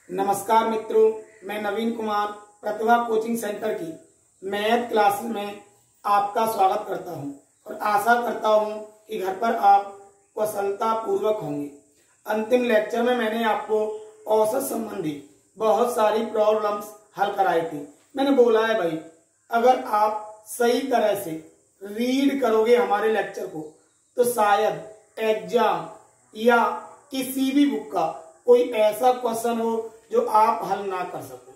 नमस्कार मित्रों, मैं नवीन कुमार प्रतिभा कोचिंग सेंटर की मैथ क्लास में आपका स्वागत करता हूं और आशा करता हूं कि घर पर आप कुशलता पूर्वक होंगे। अंतिम लेक्चर में मैंने आपको औसत संबंधी बहुत सारी प्रॉब्लम्स हल कराई थी। मैंने बोला है भाई, अगर आप सही तरह से रीड करोगे हमारे लेक्चर को तो शायद एग्जाम या किसी भी बुक का कोई ऐसा क्वेश्चन हो जो आप हल ना कर सको।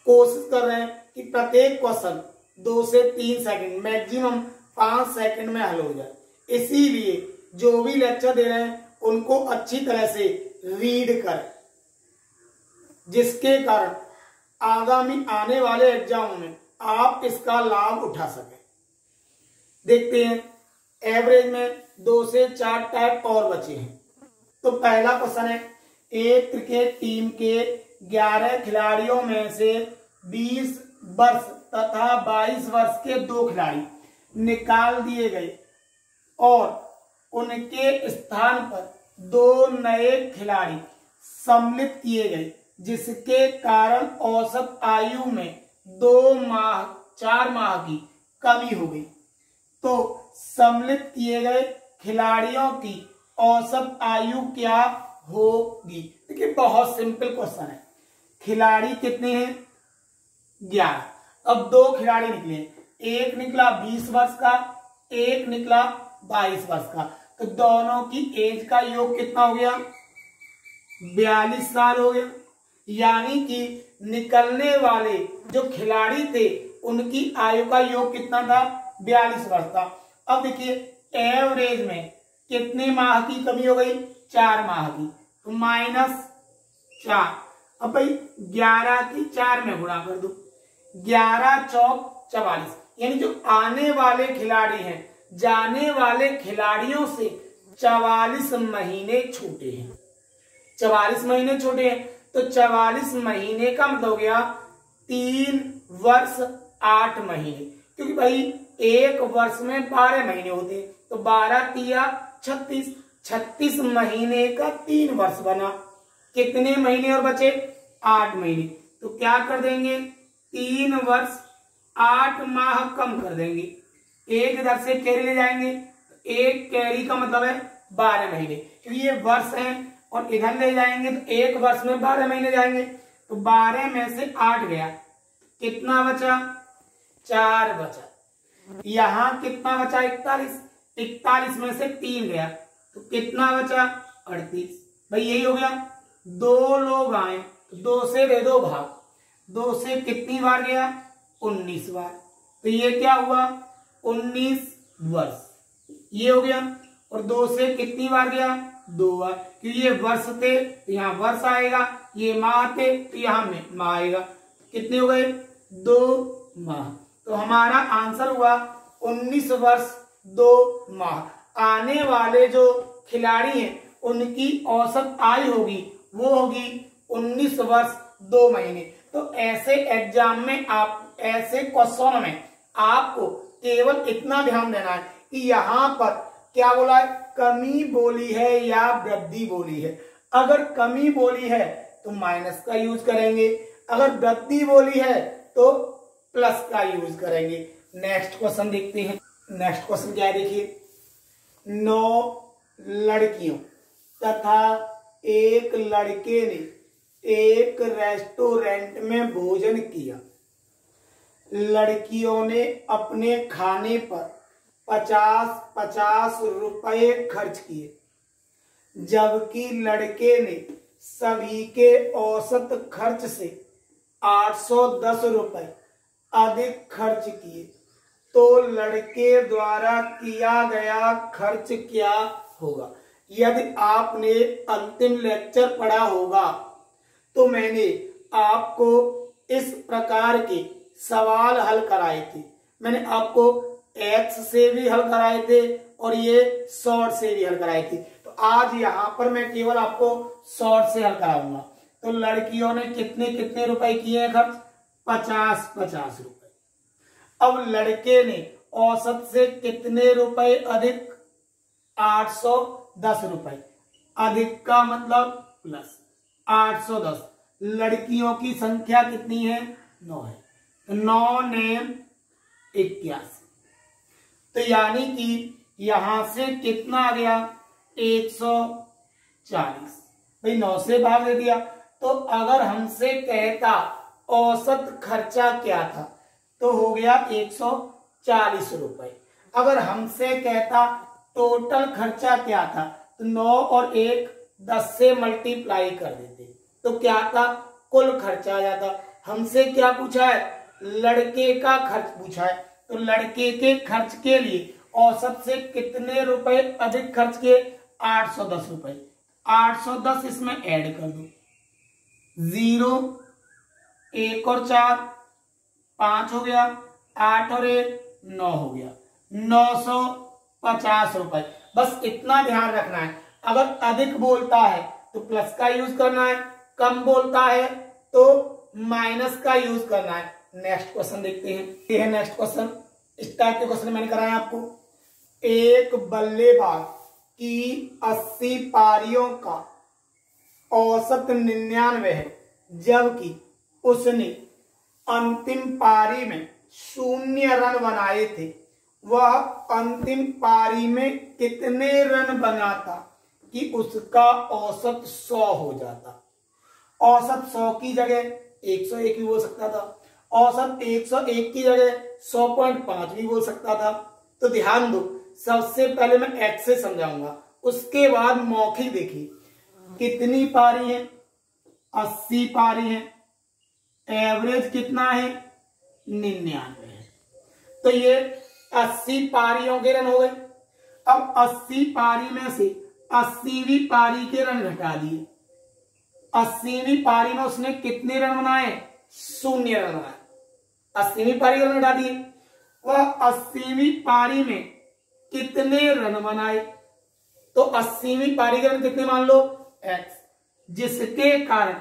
कोशिश कर रहे हैं कि प्रत्येक क्वेश्चन 2 से 3 सेकंड मैक्सिमम 5 सेकंड में हल हो जाए। इसीलिए जो भी लेक्चर दे रहे हैं उनको अच्छी तरह से रीड करें, जिसके कारण आगामी आने वाले एग्जामों में आप इसका लाभ उठा सकें। देखते हैं, एवरेज में 2 से 4 टाइप और बचे हैं। तो पहला क्वेश्चन है, एक क्रिकेट टीम के 11 खिलाड़ियों में से 20 वर्ष तथा 22 वर्ष के 2 खिलाड़ी निकाल दिए गए और उनके स्थान पर 2 नए खिलाड़ी सम्मिलित किए गए, जिसके कारण औसत आयु में 4 माह की कमी हो गई। तो सम्मिलित किए गए खिलाड़ियों की औसत आयु क्या होगी? देखिए, बहुत सिंपल क्वेश्चन है। खिलाड़ी कितने हैं? 11। अब 2 खिलाड़ी निकले, एक निकला 20 वर्ष का, एक निकला 22 वर्ष का, तो दोनों की एज का योग कितना हो गया? 42 साल हो गया। यानी कि निकलने वाले जो खिलाड़ी थे उनकी आयु का योग कितना था? 42 वर्ष था। अब देखिए, एवरेज में कितने माह की कमी हो गई? 4 माह की, तो -4। अब भाई 11 की 4 में गुणा कर दो, 11 चौक 44। यानी जो आने वाले खिलाड़ी हैं, जाने वाले खिलाड़ियों से 44 महीने छोटे हैं। 44 महीने छोटे हैं, तो 44 महीने का मतलब हो गया 3 वर्ष 8 महीने, क्योंकि भाई एक वर्ष में 12 महीने होते हैं, तो 12 तिया 36, 36 महीने का 3 वर्ष बना। कितने महीने और बचे? 8 महीने। तो क्या कर देंगे? 3 वर्ष 8 माह कम कर देंगे। एक इधर से कैरी ले जाएंगे, एक कैरी का मतलब है 12 महीने, क्योंकि ये वर्ष है, और इधर ले जाएंगे तो एक वर्ष में 12 महीने जाएंगे। तो 12 में से 8 गया, कितना बचा? 4 बचा। यहां कितना बचा? 41। 41 में से 3 गया, तो कितना बचा? 38। भाई यही हो गया। 2 लोग आए तो 2 से दे दो भाग, 2 से कितनी बार गया? 19 बार। तो ये क्या हुआ? 19 वर्ष। ये हो गया। और 2 से कितनी बार गया? 2 बार, क्योंकि ये वर्ष थे तो यहाँ वर्ष आएगा, ये माह थे तो यहाँ में माह आएगा। कितने हो गए? 2 माह। तो हमारा आंसर हुआ 19 वर्ष 2 माह। आने वाले जो खिलाड़ी हैं उनकी औसत आयु होगी, वो होगी 19 वर्ष 2 महीने। तो ऐसे एग्जाम में, आप ऐसे क्वेश्चन में आपको केवल इतना ध्यान देना है कि यहाँ पर क्या बोला है? कमी बोली है या वृद्धि बोली है। अगर कमी बोली है तो माइनस का यूज करेंगे, अगर वृद्धि बोली है तो प्लस का यूज करेंगे। नेक्स्ट क्वेश्चन देखते हैं। नेक्स्ट क्वेश्चन क्या है? देखिए, 9 लड़कियों तथा एक लड़के ने एक रेस्टोरेंट में भोजन किया। लड़कियों ने अपने खाने पर 50-50 रुपए खर्च किए, जबकि लड़के ने सभी के औसत खर्च से 810 रुपए अधिक खर्च किए। तो लड़के द्वारा किया गया खर्च क्या होगा? यदि आपने अंतिम लेक्चर पढ़ा होगा तो मैंने आपको इस प्रकार के सवाल हल कराए थे। मैंने आपको एक्स से भी हल कराए थे और ये शॉर्ट से भी हल कराए थे। तो आज यहाँ पर मैं केवल आपको शॉर्ट से हल कराऊंगा। तो लड़कियों ने कितने कितने रुपए किए हैं खर्च? 50-50 रुपए। अब लड़के ने औसत से कितने रुपए अधिक? 810 रुपए। अधिक का मतलब प्लस 810। लड़कियों की संख्या कितनी है? 9 है। तो 9 नेम 81। तो यानी कि यहां से कितना आ गया? 140। भाई 9 से भाग दे दिया। तो अगर हमसे कहता औसत खर्चा क्या था तो हो गया 140 रुपए। अगर हमसे कहता टोटल खर्चा क्या था तो 9 और 1 10 से मल्टीप्लाई कर देते तो क्या था? कुल खर्चा आ जाता। हमसे क्या पूछा है? लड़के का खर्च पूछा है। तो लड़के के खर्च के लिए औसत से कितने रुपए अधिक खर्च किए? 810 रुपए। 810 इसमें ऐड कर दो। 0 1 और 4 5 हो गया, 8 और 1 9 हो गया, 950 रुपए। बस इतना ध्यान रखना है, अगर अधिक बोलता है तो प्लस का यूज करना है, कम बोलता है तो माइनस का यूज करना है। नेक्स्ट क्वेश्चन देखते हैं। ये है नेक्स्ट क्वेश्चन। इस टाइप के क्वेश्चन मैंने कराया आपको। एक बल्लेबाज की 80 पारियों का औसत 99 है, जबकि उसने अंतिम पारी में 0 रन बनाए थे। वह अंतिम पारी में कितने रन बनाता कि उसका औसत 100 हो जाता? औसत 100 की जगह 101 भी बोल सकता था, औसत 101 की जगह 100.5 भी बोल सकता था। तो ध्यान दो, सबसे पहले मैं एक्स से समझाऊंगा, उसके बाद मौखिक देखिए। कितनी पारी है? 80 पारी है। एवरेज कितना है? 99 है। तो ये 80 पारियों के रन हो गए। अब 80 पारी में से 80वीं पारी के रन घटा दिए। 80वीं पारी में उसने कितने रन बनाए? 0 रन बनाए। 80वीं पारी के रन घटा दिए। वह 80वीं पारी में कितने रन बनाए? तो 80वीं पारी के रन कितने मान लो? x, जिसके कारण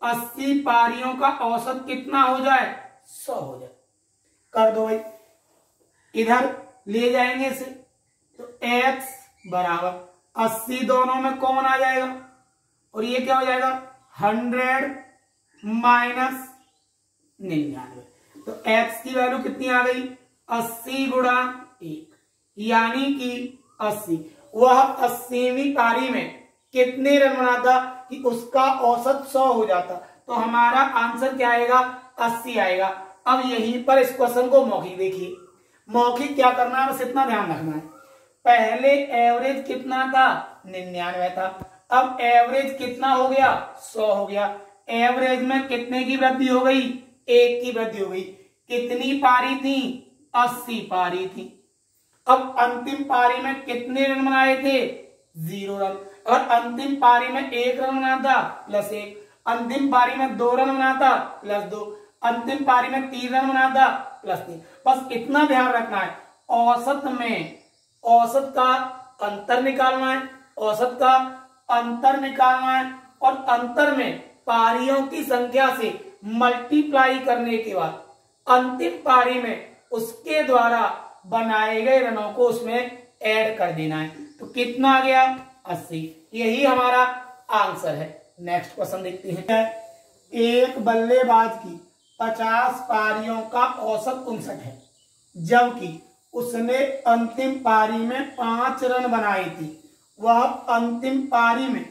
80 पारियों का औसत कितना हो जाए? 100 हो जाए। कर दो भाई, इधर ले जाएंगे इसे तो x बराबर 80 दोनों में कॉमन आ जाएगा और ये क्या हो जाएगा? 100 माइनस 99। तो x की वैल्यू कितनी आ गई? 80 गुणा 1, यानी कि 80। वह 80वीं पारी में कितने रन बनाता कि उसका औसत 100 हो जाता? तो हमारा आंसर क्या आएगा? 80 आएगा। अब यहीं पर इस क्वेश्चन को मौखिक देखिए। मौखिक क्या करना है, बस इतना ध्यान रखना है। पहले एवरेज कितना था? 99 था। अब एवरेज कितना हो गया? 100 हो गया। एवरेज में कितने की वृद्धि हो गई? 1 की वृद्धि हो गई। कितनी पारी थी? 80 पारी थी। अब अंतिम पारी में कितने रन बनाए थे? 0 रन। और अंतिम पारी में 1 रन बना था +1, अंतिम पारी में 2 रन बना था +2, अंतिम पारी में 3 रन बना था +3। बस इतना ध्यान रखना है, औसत में औसत का अंतर निकालना है, औसत का अंतर निकालना है और अंतर में पारियों की संख्या से मल्टीप्लाई करने के बाद अंतिम पारी में उसके द्वारा बनाए गए रनों को उसमें ऐड कर देना है। तो कितना आ गया? 80। यही हमारा आंसर है। नेक्स्ट क्वेश्चन देखते हैं। एक बल्लेबाज की 50 पारियों का औसत 59 है, जबकि उसने अंतिम पारी में 5 रन बनाए थे। वह अंतिम पारी में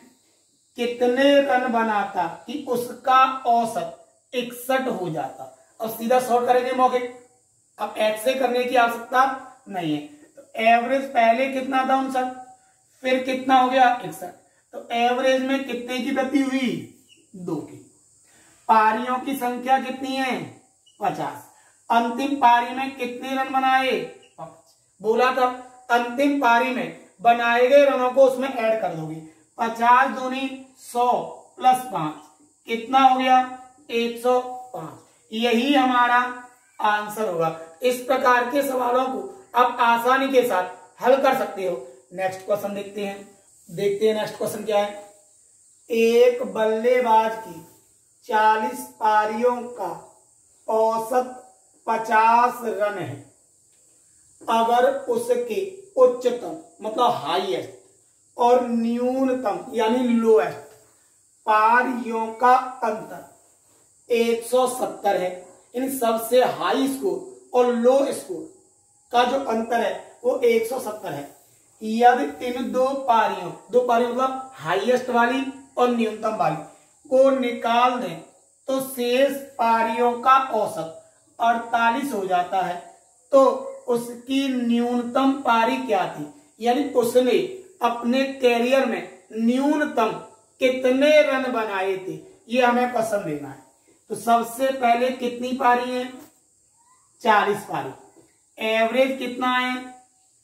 कितने रन बनाता कि उसका औसत 61 हो जाता? अब सीधा शॉर्ट करेंगे मौखिक। अब एक्स से करने की आवश्यकता नहीं है। तो एवरेज पहले कितना था? 59, फिर कितना हो गया? 61। तो एवरेज में कितने की वृद्धि हुई? 2 की। पारियों की संख्या कितनी है? 50। अंतिम पारी में कितने रन बनाए? 5। बोला था अंतिम पारी में बनाए गए रनों को उसमें ऐड कर दोगे। 50 दूनी 100 +5 कितना हो गया? 105। यही हमारा आंसर होगा। इस प्रकार के सवालों को आप आसानी के साथ हल कर सकते हो। नेक्स्ट क्वेश्चन देखते हैं। नेक्स्ट क्वेश्चन क्या है। एक बल्लेबाज की 40 पारियों का औसत 50 रन है। अगर उसके उच्चतम मतलब हाईएस्ट और न्यूनतम यानी लोएस्ट पारियों का अंतर 170 है। इन सबसे हाई स्कोर और लो स्कोर का जो अंतर है वो 170 है। यदि इन दो पारियों मतलब हाईएस्ट वाली और न्यूनतम वाली को निकाल दें तो शेष पारियों का औसत 48 हो जाता है। तो उसकी न्यूनतम पारी क्या थी, यानी उसने अपने कैरियर में न्यूनतम कितने रन बनाए थे, ये हमें क्वेश्चन देना है। तो सबसे पहले कितनी पारी है, 40 पारी। एवरेज कितना है,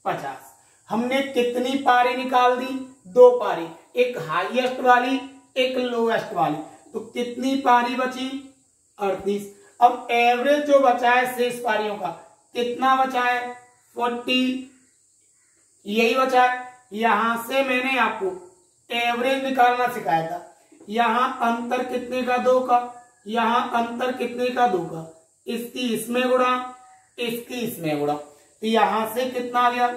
50। हमने कितनी पारी निकाल दी, 2 पारी, एक हाईएस्ट वाली एक लोएस्ट वाली। तो कितनी पारी बची, 38। अब एवरेज जो बचा है शेष पारियों का कितना बचा है, 40, यही बचा है। यहां से मैंने आपको एवरेज निकालना सिखाया था। यहां अंतर कितने का, 2 का, यहां अंतर कितने का, 2 का। इसकी इसमें गुणा, इसकी इसमें गुणा, तो यहां से कितना आ गया,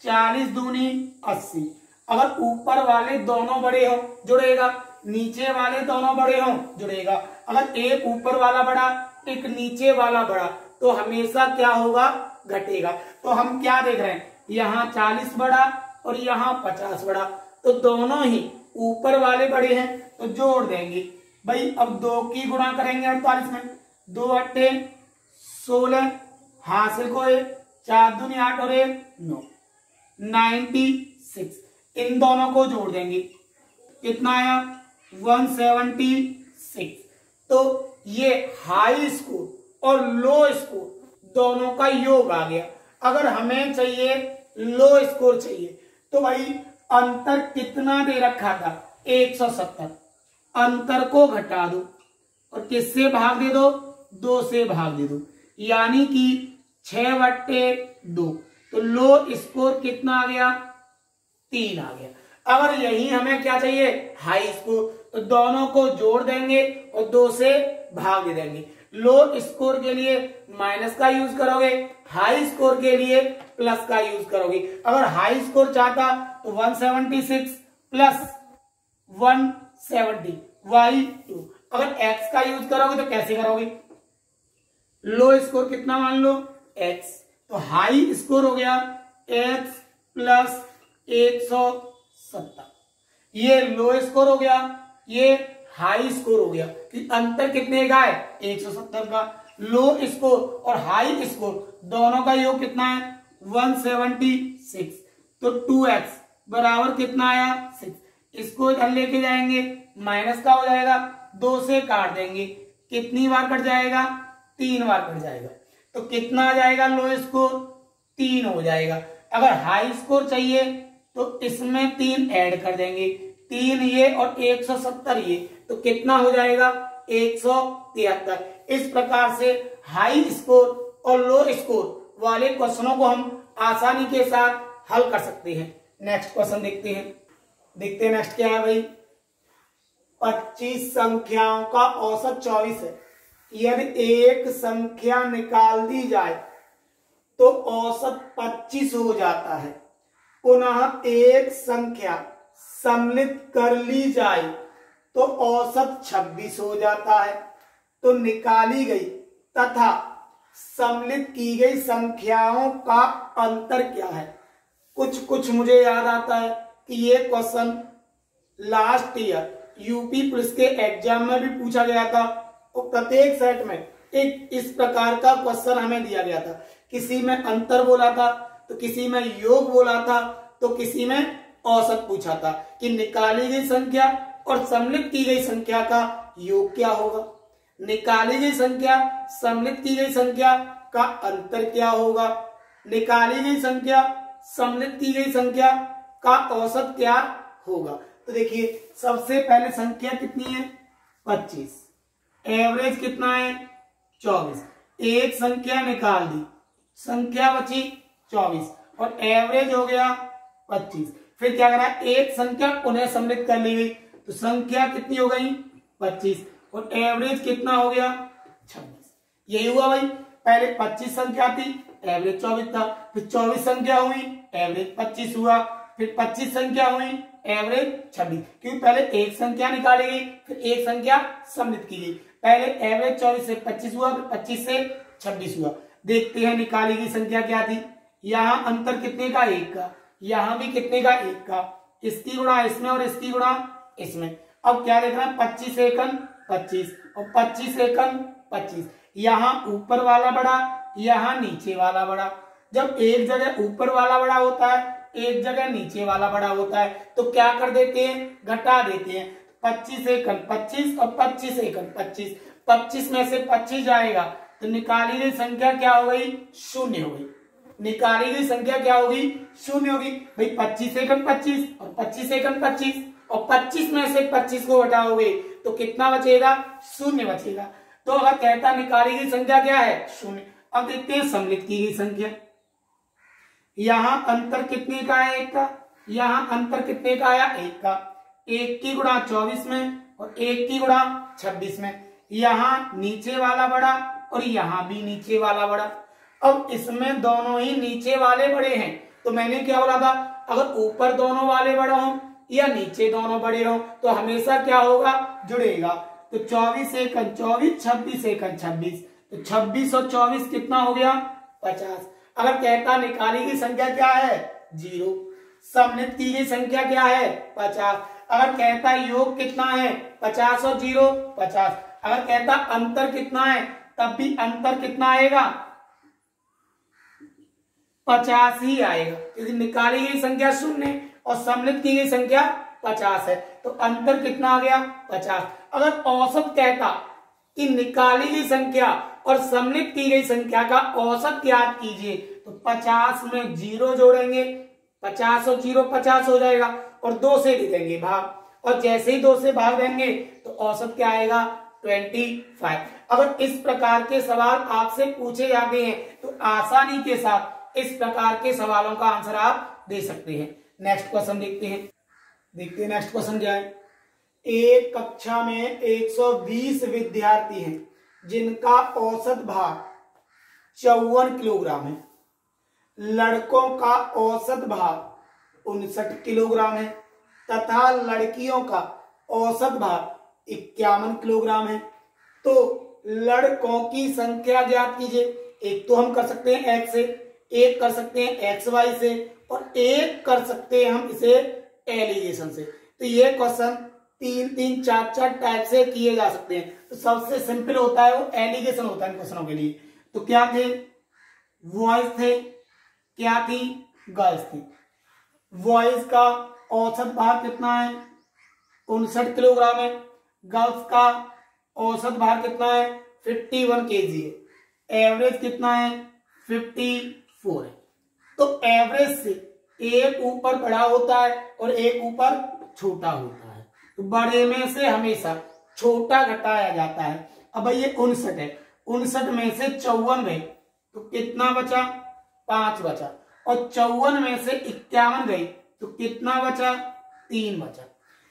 40 दूनी 80। अगर ऊपर वाले दोनों बड़े हो जुड़ेगा, नीचे वाले दोनों बड़े हो जुड़ेगा। अगर एक ऊपर वाला बड़ा एक नीचे वाला बड़ा तो हमेशा क्या होगा, घटेगा। तो हम क्या देख रहे हैं, यहाँ 40 बड़ा और यहाँ 50 बड़ा, तो दोनों ही ऊपर वाले बड़े हैं तो जोड़ देंगे भाई। अब 2 की गुणा करेंगे 48 में, 2 अट्ठे 16, हासिल को 4 दूनी 8 और 1 9, 96। इन दोनों को जोड़ देंगे, कितना आया, 176। तो ये हाई स्कोर और लो स्कोर दोनों का योग आ गया। अगर हमें चाहिए लो स्कोर चाहिए तो भाई अंतर कितना दे रखा था, 170। अंतर को घटा दो और किससे भाग दे दो, 2 से भाग दे दो, यानी कि 6/2। तो लो स्कोर कितना आ गया, 3 आ गया। अगर यही हमें क्या चाहिए, हाई स्कोर, तो दोनों को जोड़ देंगे और 2 से भाग दे देंगे। लो स्कोर के लिए माइनस का यूज करोगे, हाई स्कोर के लिए प्लस का यूज करोगे। अगर हाई स्कोर चाहता तो 176 प्लस 170/2। अगर x का यूज करोगे तो कैसे करोगे, लो स्कोर कितना मान लो, x, तो हाई स्कोर हो गया x प्लस 170। ये लो स्कोर हो गया, ये हाई स्कोर हो गया। कि अंतर कितने का है, 170 का। लो स्कोर और हाई स्कोर दोनों का योग कितना है, 176। तो 2x बराबर कितना आया, 6। इसको इधर लेके जाएंगे, माइनस का हो जाएगा, 2 से काट देंगे, कितनी बार कट जाएगा, 3 बार कट जाएगा। तो कितना आ जाएगा, लो स्कोर 3 हो जाएगा। अगर हाई स्कोर चाहिए तो इसमें 3 ऐड कर देंगे, 3 ये और 170 ये, तो कितना हो जाएगा, 173। इस प्रकार से हाई स्कोर और लो स्कोर वाले क्वेश्चनों को हम आसानी के साथ हल कर सकते हैं। नेक्स्ट क्वेश्चन देखते हैं। नेक्स्ट क्या है भाई, 25 संख्याओं का औसत 24 है। यदि एक संख्या निकाल दी जाए तो औसत 25 हो जाता है। पुनः एक संख्या सम्मिलित कर ली जाए तो औसत 26 हो जाता है। तो निकाली गई तथा सम्मिलित की गई संख्याओं का अंतर क्या है। कुछ मुझे याद आता है कि ये question last year UP police के एग्जाम में भी पूछा गया था। और प्रत्येक सेट में एक इस प्रकार का क्वेश्चन हमें दिया गया था। किसी में अंतर बोला था, तो किसी में योग बोला था, तो किसी में औसत पूछा था कि निकाली गई संख्या और सम्मिलित की गई संख्या का योग क्या होगा, निकाली गई संख्या सम्मिलित की गई संख्या का अंतर क्या होगा, निकाली गई संख्या सम्मिलित की गई संख्या का औसत क्या होगा। तो देखिए सबसे पहले संख्या कितनी है, 25, एवरेज कितना है, 24। एक संख्या निकाल दी, संख्या बची 24 और एवरेज हो गया 25। फिर क्या करा, एक संख्या पुनः सम्मिलित कर ली गई, तो संख्या कितनी हो गई, 25 और एवरेज कितना हो गया, 26। यही हुआ भाई। पहले 25 संख्या थी, एवरेज 24 था, फिर 24 संख्या हुई, एवरेज 25 हुआ, फिर 25 संख्या हुई, एवरेज 26, क्योंकि पहले एक संख्या निकाली गई फिर एक संख्या सम्मिलित की गई। पहले एवरेज 24 से 25 हुआ फिर 25 से 26 हुआ। देखते हैं निकाली गई संख्या क्या थी। यहाँ अंतर कितने का, 1 का, यहाँ भी कितने का, 1 का, इसकी गुणा इसमें और इसकी गुणा इसमें। अब क्या देख रहे हैं, 25 एकन 25 और 25 एकन 25। यहाँ ऊपर वाला बड़ा, यहाँ नीचे वाला बड़ा। जब एक जगह ऊपर वाला बड़ा होता है एक जगह नीचे वाला बड़ा होता है तो क्या कर देते हैं, घटा देते हैं। 25 एकन 25 और 25 एकन 25, 25 में से 25 जाएगा तो निकाली गई संख्या क्या हो गई, 0 हो गई। निकाली गई संख्या क्या होगी, 0 होगी। भाई 25 एकन 25 और 25 एकन 25 और 25 में से 25 को घटाओगे तो कितना बचेगा, 0 बचेगा। तो अगर कहता निकाली गई संख्या क्या है, 0। अब देखते हैं सम्मिलित की गई संख्या। यहां अंतर कितने का है, 1 का, यहां अंतर कितने का आया, 1 का। 1 की गुणा 24 में और 1 की गुणा 26 में। यहाँ नीचे वाला बड़ा और यहाँ भी नीचे वाला बड़ा। अब इसमें दोनों ही नीचे वाले बड़े हैं तो मैंने क्या बोला था, अगर ऊपर दोनों वाले बड़े हों या नीचे दोनों बड़े हों तो हमेशा क्या होगा, जुड़ेगा। तो 24 एकन 24, 26 एकन 26, तो 26 और 24 कितना हो गया, 50। अगर कहता निकाली गई संख्या क्या है, 0। सम्मिलित की गई संख्या क्या है, 50। अगर कहता योग कितना है, 50 और 0 50। अगर कहता अंतर कितना है तब भी अंतर कितना आएगा, 50 ही आएगा, क्योंकि निकाली गई संख्या 0 और सम्मिलित की गई संख्या 50 है तो अंतर कितना आ गया, 50। अगर औसत कहता कि निकाली गई संख्या और सम्मिलित की गई संख्या का औसत ज्ञात कीजिए तो 50 में 0 जोड़ेंगे, 50 और 0 50 हो जाएगा और 2 से भी देंगे भाग, और जैसे ही 2 से भाग देंगे तो औसत क्या आएगा, 25। अगर इस प्रकार के सवाल आपसे पूछे जाते हैं तो आसानी के साथ इस प्रकार के सवालों का आंसर आप दे सकते हैं। नेक्स्ट क्वेश्चन देखते हैं। नेक्स्ट क्वेश्चन क्या है। एक कक्षा में 120 विद्यार्थी हैं जिनका औसत भार 54 किलोग्राम है। लड़कों का औसत भार 59 किलोग्राम है तथा लड़कियों का औसत भार 51 किलोग्राम है। तो लड़कों की संख्या ज्ञात कीजिए। एक तो हम कर सकते हैं एक्स से, एक कर सकते हैं एक्स वाई से और एक कर सकते हैं हम इसे एलिगेशन से। तो ये क्वेश्चन 3 4 टाइप से किए जा सकते हैं। तो सबसे सिंपल होता है वो एलिगेशन होता है इन क्वेश्चनों के लिए। तो क्या थे, बॉयज थे, क्या थी, गर्ल्स थी। बॉयज का औसत भार कितना है, 59 किलोग्राम है। गर्ल्स का औसत भार कितना है, 51 केजी है। एवरेज कितना है, 54 है। तो एवरेज से एक ऊपर बड़ा होता है और एक ऊपर छोटा होता है। तो बड़े में से हमेशा छोटा घटाया जाता है। अब ये 59 है, 59 में से 54 गए तो कितना बचा, 5 बचा। और 54 में से 51 गई तो कितना बचा, 3 बचा।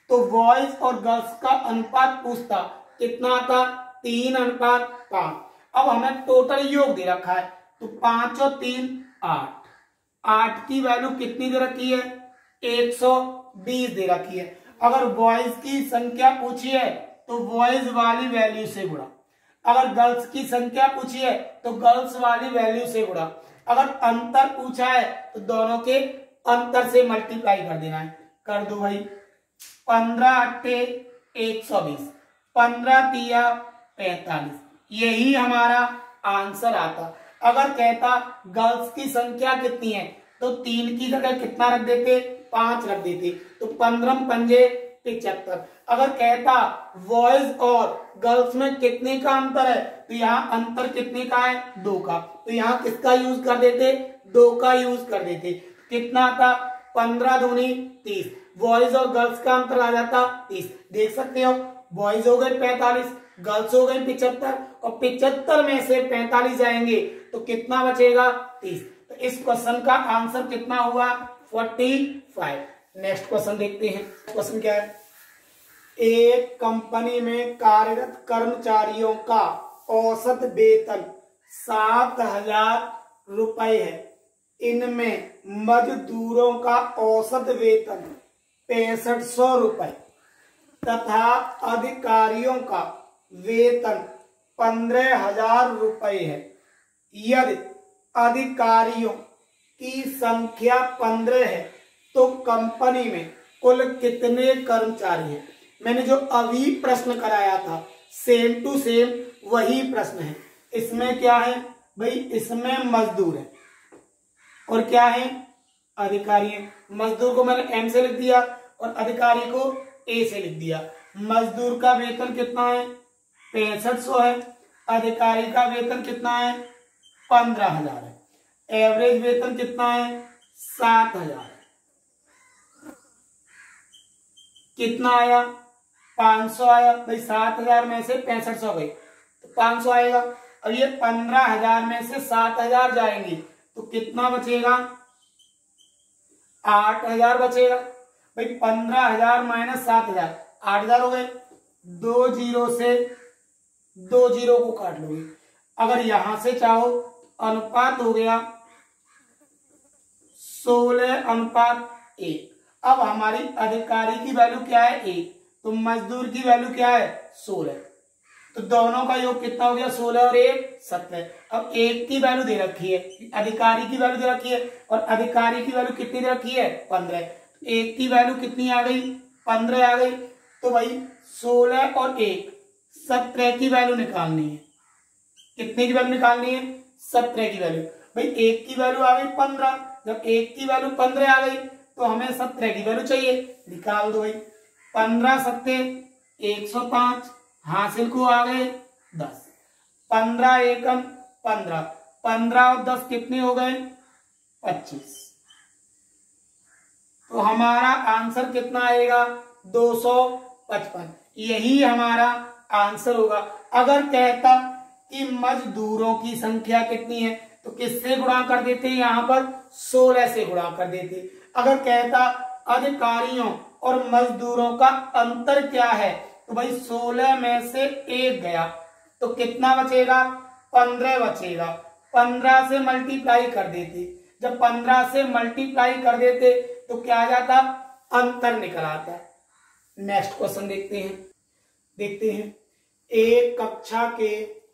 तो बॉयज और गर्ल्स का अनुपात पूछता कितना था, 3:5। अब हमें टोटल योग दे रखा है तो 5 और 3 8। 8 की वैल्यू कितनी दे रखी है, 120 दे रखी है। अगर बॉयज की संख्या पूछी है तो बॉयज वाली वैल्यू से गुणा, अगर गर्ल्स की संख्या पूछी है तो गर्ल्स वाली वैल्यू से गुणा। अगर अंतर पूछा है तो दोनों के अंतर से मल्टीप्लाई कर देना है। कर दो भाई, 15 8 120, 15 3 45, यही हमारा आंसर आता। अगर कहता गर्ल्स की संख्या कितनी है तो 3 की जगह कितना रख देते, 5 रख देते। तो 15 पंजे 75। अगर कहता बॉयज और गर्ल्स में कितने का अंतर है तो यहाँ अंतर कितने का है, 2 का। तो यहाँ किसका यूज कर देते, 2 का यूज कर देते। कितना आता, 15 दूनी 30। बॉयज और गर्ल्स का अंतर आ जाता 30। देख सकते हो, बॉयज हो गए 45, गर्ल्स हो गए 75 और 75 में से 45 जाएंगे तो कितना बचेगा, 30। तो इस क्वेश्चन का आंसर कितना हुआ, 45। नेक्स्ट क्वेश्चन देखते हैं। क्वेश्चन क्या है, एक कंपनी में कार्यरत कर्मचारियों का औसत वेतन 7,000 रुपए है। इनमें मजदूरों का औसत वेतन ₹6500 तथा अधिकारियों का वेतन ₹15,000 है। यदि अधिकारियों की संख्या 15 है तो कंपनी में कुल कितने कर्मचारी हैं? मैंने जो अभी प्रश्न कराया था सेम टू सेम वही प्रश्न है। इसमें क्या है भाई, इसमें मजदूर है और क्या है, अधिकारी है। मजदूर को मैंने M से लिख दिया और अधिकारी को A से लिख दिया। मजदूर का वेतन कितना है, 6500 है। अधिकारी का वेतन कितना है, 15,000 है। एवरेज वेतन कितना है, 7,000 है। कितना आया, 500 आया भाई। 7,000 में से 6500 गई तो 500 आएगा। अब ये 15,000 में से 7,000 जाएंगे तो कितना बचेगा, 8,000 बचेगा भाई। 15,000 माइनस 7,000, 8,000 हो गए। 2 जीरो से 2 जीरो को काट लोगे। अगर यहां से चाहो अनुपात हो गया 16:1। अब हमारी अधिकारी की वैल्यू क्या है, 1, तो मजदूर की वैल्यू क्या है, 16। तो दोनों का योग कितना हो गया, 16 और 1 17। अब 1 की वैल्यू दे रखी है, अधिकारी की वैल्यू दे रखी है और अधिकारी की वैल्यू कितनी दे रखी है, 15। 1 की वैल्यू कितनी आ गई, 15 आ गई। तो भाई 16 और 1 17 की वैल्यू निकालनी है। कितने की वैल्यू निकालनी है, 17 की वैल्यू। भाई 1 की वैल्यू आ गई 15, जब 1 की वैल्यू 15 आ गई तो हमें 17 की वैल्यू चाहिए, निकाल दो भाई। 15 सत्ते 105, हासिल को आ गए 10। 15 एकम 15, 15 और 10 कितने हो गए, 25। तो हमारा आंसर कितना आएगा, 255। यही हमारा आंसर होगा। अगर कहता कि मजदूरों की संख्या कितनी है तो किससे गुणा कर देते, यहां पर 16 से गुणा कर देते। अगर कहता अधिकारियों और मजदूरों का अंतर क्या है तो भाई 16 में से 1 गया तो कितना बचेगा, 15 बचेगा। 15 से मल्टीप्लाई कर देते, जब 15 से मल्टीप्लाई कर देते तो क्या आ जाता, अंतर निकल आता। नेक्स्ट क्वेश्चन देखते हैं। एक कक्षा के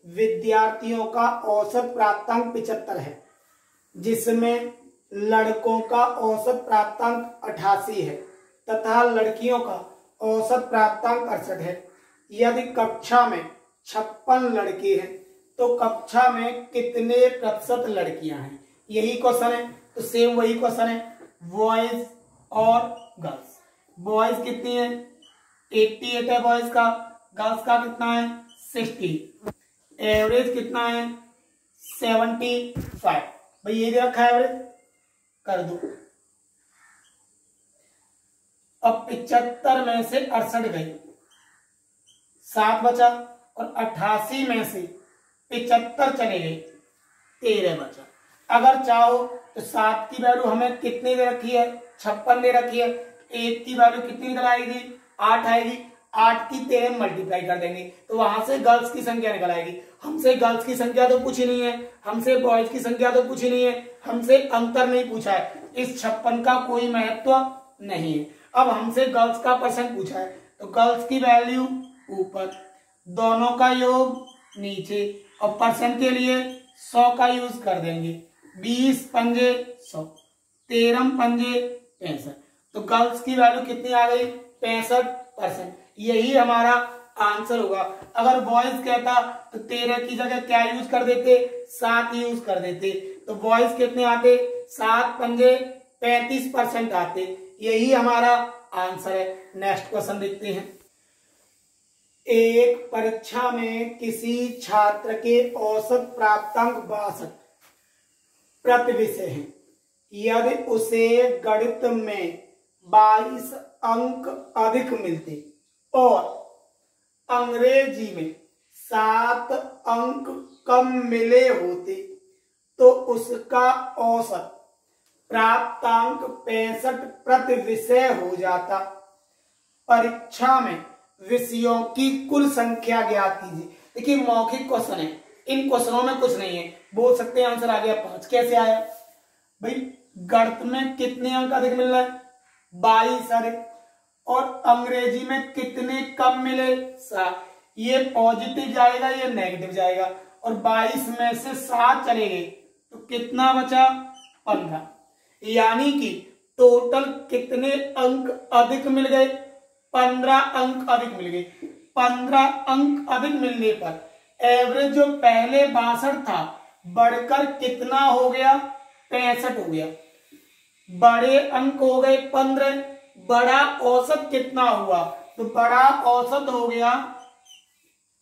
विद्यार्थियों का औसत प्राप्तांक 75 है, जिसमें लड़कों का औसत प्राप्तांक 88 है तथा लड़कियों का औसत प्राप्तांक 68 है। यदि कक्षा में 56 लड़के हैं तो कक्षा में कितने प्रतिशत लड़कियां हैं? यही क्वेश्चन है, तो सेम वही क्वेश्चन है, बॉयज और गर्ल्स। बॉयज कितनी है, 88 है बॉयज का, गर्ल्स का कितना है, 60। एवरेज कितना है, 75। भाई ये दे रखा है, एवरेज कर दो। अब 75 में से 68 गई, 7 बचा और 88 में से 75 चले गए, 13 बचा। अगर चाहो तो 7 की वैल्यू हमें कितनी दे रखी है, 56 दे रखी है। 1 की वैल्यू कितनी निकल आएगी, 8 आएगी। 8 की 13 मल्टीप्लाई कर देंगे तो वहां से गर्ल्स की संख्या निकल आएगी। हमसे गर्ल्स की संख्या तो पूछी नहीं है, हमसे बॉयज की संख्या तो पूछी नहीं है, हमसे अंतर नहीं पूछा है। इस 56 का कोई महत्व नहीं है। अब हमसे गर्ल्स का परसेंट पूछा है तो गर्ल्स की वैल्यू ऊपर, दोनों का योग नीचे, और परसेंट के लिए 100 का यूज कर देंगे। 20 पंजे 100, 13 पंजे 65। तो गर्ल्स की वैल्यू कितनी आ गई, 65%। यही हमारा आंसर होगा। अगर बॉयज कहता तो 13 की जगह क्या यूज कर देते, 7 यूज कर देते। तो बॉयज कितने आते, 7 पंजे 35% आते। यही हमारा आंसर है। नेक्स्ट क्वेश्चन देखते हैं। एक परीक्षा में किसी छात्र के औसत प्राप्तांक 62 प्रति विषय है। यदि उसे गणित में 22 अंक अधिक मिलते और अंग्रेजी में 7 अंक कम मिले होते तो उसका औसत प्राप्तांक 65 प्रति विषय हो जाता। परीक्षा में विषयों की कुल संख्या ज्ञात कीजिए। देखिए मौखिक क्वेश्चन है, इन क्वेश्चनों में कुछ नहीं है, बोल सकते हैं आंसर आ गया 5। कैसे आया भाई, गणित में कितने अंक अधिक मिल रहे हैं, 22 अधिक। और अंग्रेजी में कितने कम मिले 7। ये पॉजिटिव जाएगा, ये नेगेटिव जाएगा, और 22 में से 7 चले गए तो कितना बचा 15। यानी कि टोटल कितने अंक अधिक मिल गए 15 अंक अधिक मिल गए। 15 अंक अधिक मिलने पर एवरेज जो पहले 62 था बढ़कर कितना हो गया 65 हो गया। बड़े अंक हो गए 15, बड़ा औसत कितना हुआ तो बड़ा औसत हो गया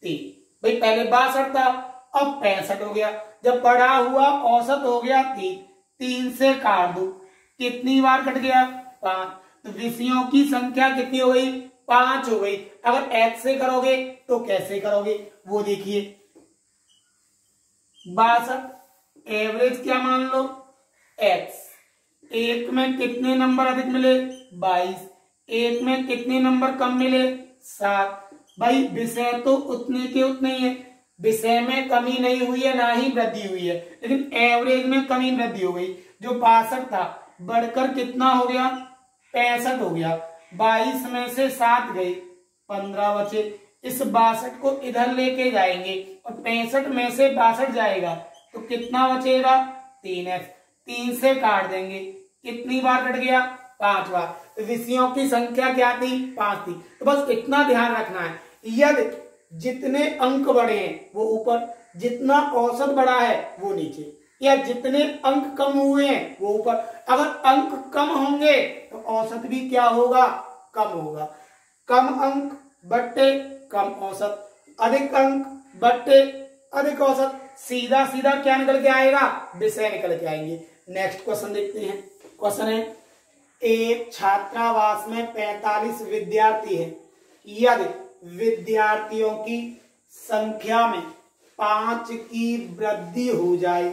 3। भाई पहले 62 था अब 65 हो गया, जब बड़ा हुआ औसत हो गया 3। 3 से काट दो, कितनी बार कट गया 5, तो विषयों की संख्या कितनी हो गई 5 हो गई। अगर x से करोगे तो कैसे करोगे वो देखिए। 62 एवरेज क्या मान लो x, एक में कितने नंबर अधिक मिले 22, एक में कितने नंबर कम मिले 7। भाई विषय तो उतने के उतने ही है, विषय में कमी नहीं हुई है ना ही वृद्धि हुई है, लेकिन एवरेज में कमी वृद्धि हो गई। जो 62 था बढ़कर कितना हो गया 65 हो गया। 22 में से 7 गए 15 बचे। इस 62 को इधर लेके जाएंगे और 65 में से 62 जाएगा तो कितना बचेगा 3x। 3 से काट देंगे, कितनी बार कट गया 5 बार। तो विषयों की संख्या क्या थी 5 थी। तो बस इतना ध्यान रखना है, यदि जितने अंक बढ़े हैं वो ऊपर, जितना औसत बढ़ा है वो नीचे, या जितने अंक कम हुए हैं वो ऊपर। अगर अंक कम होंगे तो औसत भी क्या होगा कम होगा। कम अंक बट्टे कम औसत, अधिक अंक बट्टे अधिक औसत, सीधा सीधा क्या निकल के आएगा विषय निकल के आएंगे। नेक्स्ट क्वेश्चन देखते हैं। क्वेश्चन है एक छात्रावास में 45 विद्यार्थी हैं, यदि विद्यार्थियों की संख्या में 5 की वृद्धि हो जाए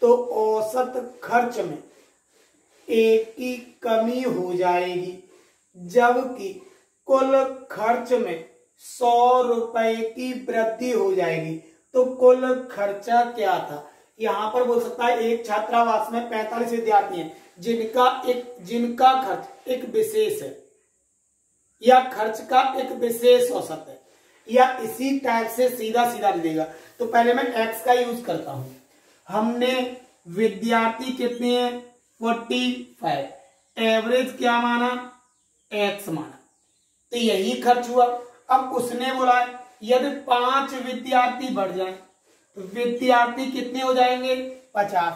तो औसत खर्च में 1 की कमी हो जाएगी, जबकि कुल खर्च में 100 रुपए की वृद्धि हो जाएगी। तो कुल खर्चा क्या था। यहां पर बोल सकता है एक छात्रावास में 45 विद्यार्थी हैं जिनका खर्च एक विशेष है या खर्च का एक विशेष औसत है, या इसी टाइप से सीधा सीधा मिलेगा। तो पहले मैं x का यूज करता हूं। हमने विद्यार्थी कितने हैं 45, एवरेज क्या माना x माना, तो यही खर्च हुआ। अब उसने बोला यदि 5 विद्यार्थी बढ़ जाएं तो विद्यार्थी कितने हो जाएंगे 50,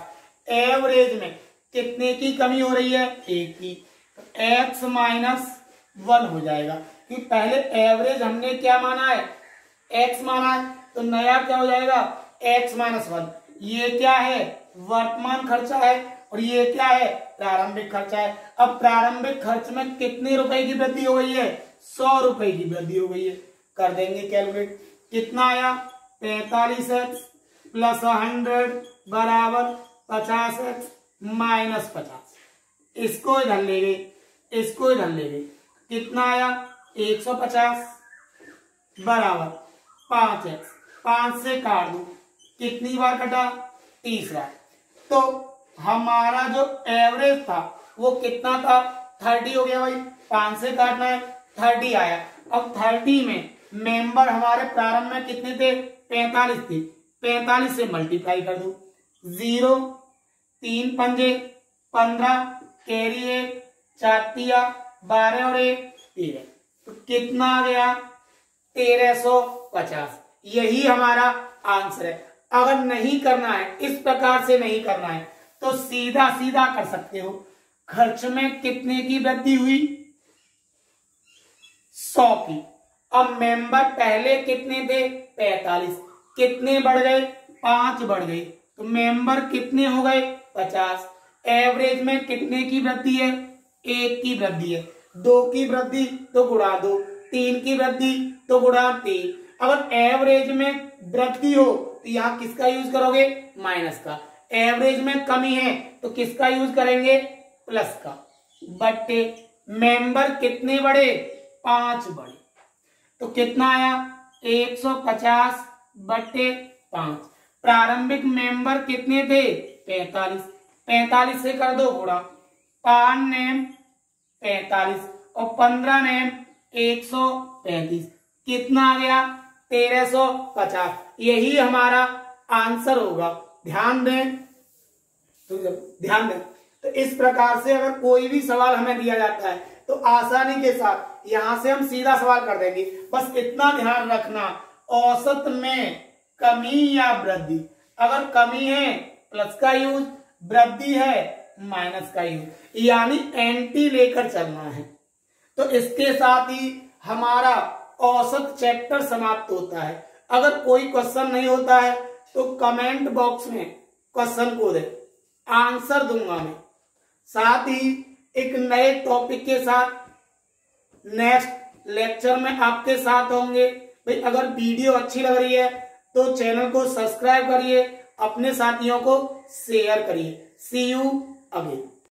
एवरेज में कितने की कमी हो रही है 1 की, तो x -1 हो जाएगा। क्योंकि पहले एवरेज हमने क्या माना है x माना है, तो नया क्या हो जाएगा x -1। ये क्या है वर्तमान खर्चा है और ये क्या है प्रारंभिक खर्चा है। अब प्रारंभिक खर्च में कितने रुपए की वृद्धि हो गई है 100 रुपए की वृद्धि हो गई है। कर देंगे कैलकुलेट, कितना आया 45x + 100 बराबर 50x -50। इसको इधर ले गए, इसको इधर ले गए, कितना आया 150 बराबर 5x। 5 से काट दो, कितनी बार कटा 30 बार। तो हमारा जो एवरेज था वो कितना था 30 हो गया। भाई 5 से काटना है 30 आया। अब 30 में मेंबर हमारे प्रारंभ में कितने थे 45 थे, 45 से मल्टीप्लाई कर दो। 0 3 पंजे 15, कैरी 1, 4 तिया 12 और 1 13, तो कितना आ गया 1350। यही हमारा आंसर है। अगर नहीं करना है इस प्रकार से नहीं करना है तो सीधा सीधा कर सकते हो। खर्च में कितने की वृद्धि हुई 100 की। अब मेंबर पहले कितने थे 45, कितने बढ़ गए 5 बढ़ गए, तो मेंबर कितने हो गए 50। एवरेज में कितने की वृद्धि है 1 की वृद्धि है। 2 की वृद्धि तो गुणा 2, 3 की वृद्धि तो गुणा 3। अगर एवरेज में वृद्धि हो तो यहाँ किसका यूज करोगे माइनस का। एवरेज में कमी है तो किसका यूज करेंगे प्लस का। बट्टे मेंबर कितने बढ़े 5 बढ़े, तो कितना आया 150 बट्टे 5। प्रारंभिक मेंबर कितने थे 45, 45 से कर दो गुणा 5 ने 45 और 15 में 135, कितना आ गया 1350। यही हमारा आंसर होगा। ध्यान दें, तो इस प्रकार से अगर कोई भी सवाल हमें दिया जाता है तो आसानी के साथ यहां से हम सीधा सवाल कर देंगे। बस इतना ध्यान रखना, औसत में कमी या वृद्धि, अगर कमी है प्लस का यूज, वृद्धि है माइनस का यूज, यानी एंटी लेकर चलना है। तो इसके साथ ही हमारा औसत चैप्टर समाप्त होता है। अगर कोई क्वेश्चन नहीं होता है तो कमेंट बॉक्स में क्वेश्चन को दे, आंसर दूंगा मैं। साथ ही एक नए टॉपिक के साथ नेक्स्ट लेक्चर में आपके साथ होंगे। भाई अगर वीडियो अच्छी लग रही है तो चैनल को सब्सक्राइब करिए, अपने साथियों को शेयर करिए। सी यू अगेन।